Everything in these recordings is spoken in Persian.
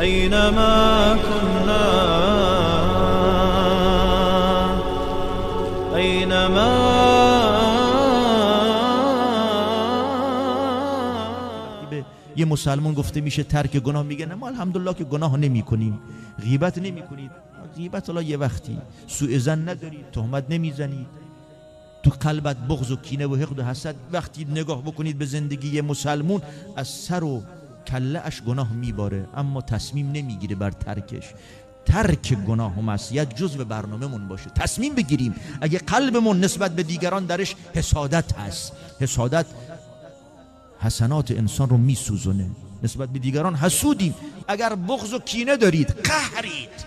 أينما كنا أينما یه مسلمان گفته میشه ترک گناه، میگه نه ما الحمدلله که گناه نمی کنیم. غیبت نمی کنید، غیبت حالا یه وقتی. سوء ظن ندارید، تهمت نمیزنید، تو قلبت بغض و کینه و حقد و حسد. وقتی نگاه بکنید به زندگی یه مسلمون، از سر و کله اش گناه میباره اما تصمیم نمیگیره بر ترکش. ترک گناه و معصیت جزء برنامه‌مون باشه، تصمیم بگیریم. اگه قلبمون نسبت به دیگران درش حسادت هست، حسادت حسنات انسان رو میسوزونه، نسبت به دیگران حسودیم. اگر بغض و کینه دارید، قهرید.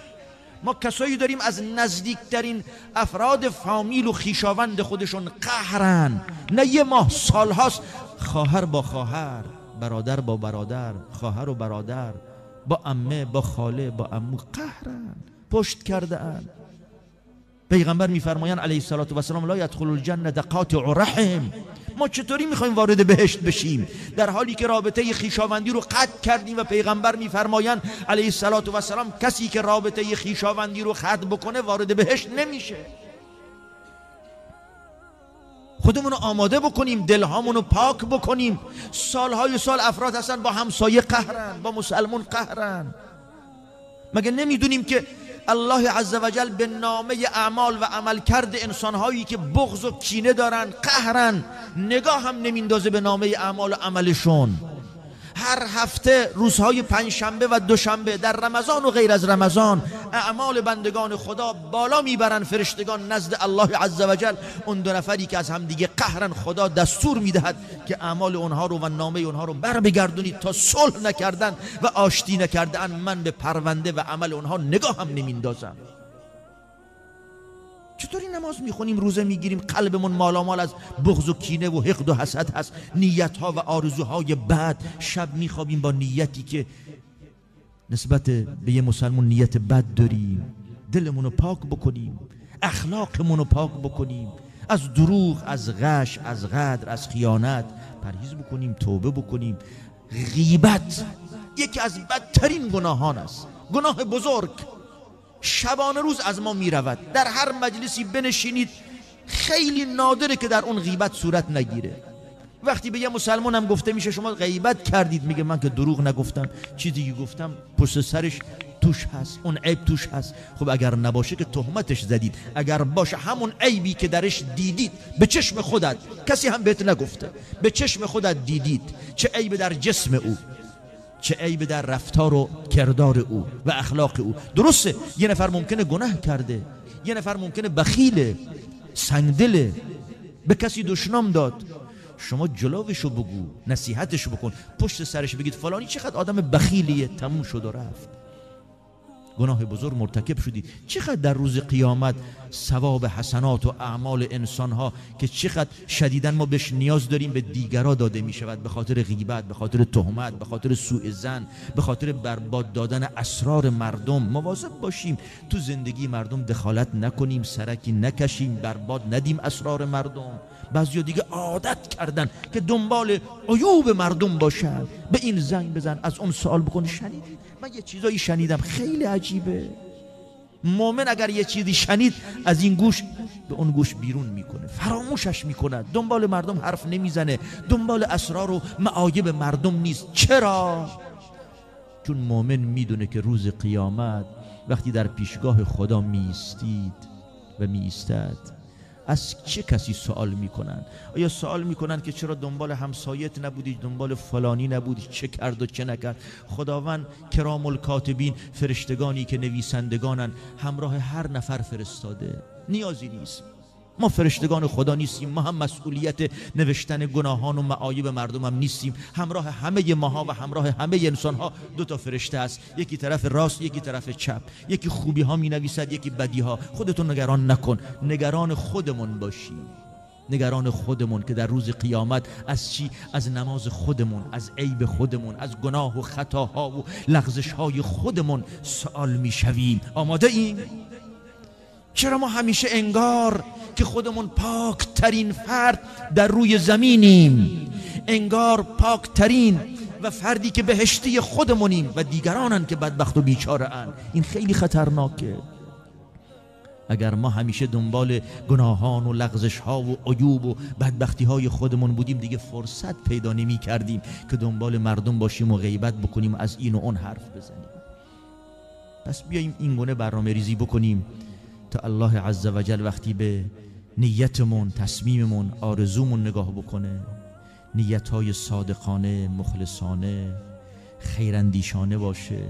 ما کسایی داریم از نزدیکترین افراد فامیل و خیشاوند خودشون قهرن، نه یه ماه، سالهاست. خواهر با خواهر، برادر با برادر، خواهر و برادر، با عمه با خاله با عمو قهرن، پشت کرده ان. پیغمبر میفرمایند علیه الصلاه و السلام لا يدخل الجنه قاطع رحم. ما چطوری میخوایم وارد بهشت بشیم در حالی که رابطه خویشاوندی رو قطع کردیم؟ و پیغمبر میفرمایند علیه الصلاه و السلام کسی که رابطه خویشاوندی رو قطع بکنه وارد بهشت نمیشه. خودمون رو آماده بکنیم، دلهامون رو پاک بکنیم. سالهای سال افراد هستن با همسایه قهرن، با مسلمون قهرن. مگه نمیدونیم که الله عزوجل به نامه اعمال و عملکرد انسانهایی که بغض و کینه دارن قهرن، نگاه هم نمیندازه به نامه اعمال و عملشون. هر هفته روزهای پنجشنبه و دوشنبه در رمضان و غیر از رمضان اعمال بندگان خدا بالا میبرن فرشتگان نزد الله عزوجل. اون دو نفری که از هم دیگه قهرن، خدا دستور میدهد که اعمال اونها رو و نامه اونها رو بر بگردونید تا صلح نکردن و آشتی نکردن. من به پرونده و عمل اونها نگاه هم نمیندازم. چطوری نماز میخونیم، روزه میگیریم، قلبمون مالامال از بغض و کینه و حقد و حسد هست، نیتها و آرزوهای بد. شب میخوابیم با نیتی که نسبت به یه مسلمان نیت بد داریم. دلمون رو پاک بکنیم، اخلاقمون رو پاک بکنیم، از دروغ، از غش، از غدر، از خیانت پرهیز بکنیم، توبه بکنیم. غیبت یکی از بدترین گناهان است، گناه بزرگ. شبانه روز از ما می رود. در هر مجلسی بنشینید، خیلی نادره که در اون غیبت صورت نگیره. وقتی به یه مسلمان هم گفته میشه شما غیبت کردید، میگه من که دروغ نگفتم، چیزی که گفتم پشت سرش توش هست، اون عیب توش هست. خب اگر نباشه که تهمتش زدید، اگر باشه همون عیبی که درش دیدید به چشم خودت، کسی هم بهت نگفته، به چشم خودت دیدید چه عیب در جسم او، چه عیب در رفتار و کردار او و اخلاق او. درسته یه نفر ممکنه گناه کرده، یه نفر ممکنه بخیله، سنگدله، به کسی دشنام داد. شما جلوشو بگو، نصیحتشو بکن، پشت سرش بگید فلانی چقدر آدم بخیلیه، تموم شد و رفت. گناه بزرگ مرتکب شدید. چقدر در روز قیامت ثواب حسنات و اعمال انسانها که چقدر شدیداً ما بهش نیاز داریم به دیگرا داده می شود، به خاطر غیبت، به خاطر تهمت، به خاطر سوء ظن، به خاطر برباد دادن اسرار مردم. مواظب باشیم تو زندگی مردم دخالت نکنیم، سرکی نکشیم، برباد ندیم اسرار مردم. بعضیا دیگه عادت کردن که دنبال عیوب مردم باشن. به این زنگ بزن، از اون سوال بکن شنیدید؟ من یه چیزایی شنیدم خیلی عجیبه. مومن اگر یه چیزی شنید از این گوش به اون گوش بیرون میکنه، فراموشش میکنه، دنبال مردم حرف نمیزنه، دنبال اسرار و معایب مردم نیست. چرا؟ چون مومن میدونه که روز قیامت وقتی در پیشگاه خدا میستید و میستد، از چه کسی سوال میکنن؟ آیا سوال میکنن که چرا دنبال همسایت نبودی، دنبال فلانی نبودی، چه کرد و چه نکرد؟ خداوند کرام الکاتبین، فرشتگانی که نویسندگانن، همراه هر نفر فرستاده، نیازی نیست. ما فرشتگان خدا نیستیم، ما هم مسئولیت نوشتن گناهان و معایب مردم هم نیستیم. همراه همه ماها و همراه همه انسانها دو تا فرشته است، یکی طرف راست، یکی طرف چپ، یکی خوبی ها می نویسد، یکی بدی ها. خودتون نگران نکن، نگران خودمون باشی، نگران خودمون که در روز قیامت از چی؟ از نماز خودمون، از عیب خودمون، از گناه و خطاها و لغزش های خودمون سوال می شویم. آماده ایم؟ چرا ما همیشه انگار که خودمون پاک ترین فرد در روی زمینیم، انگار پاک ترین و فردی که بهشتی خودمونیم و دیگرانن که بدبخت و بیچاره ان. این خیلی خطرناکه. اگر ما همیشه دنبال گناهان و لغزش ها و عیوب و بدبختی های خودمون بودیم، دیگه فرصت پیدا نمی کردیم که دنبال مردم باشیم و غیبت بکنیم و از این و اون حرف بزنیم. پس بیاییم این گونه برنامه ریزی بکنیم تا الله عز و جل وقتی به نیتمون، تصمیممون، آرزومون نگاه بکنه، نیت‌های صادقانه، مخلصانه، خیراندیشانه باشه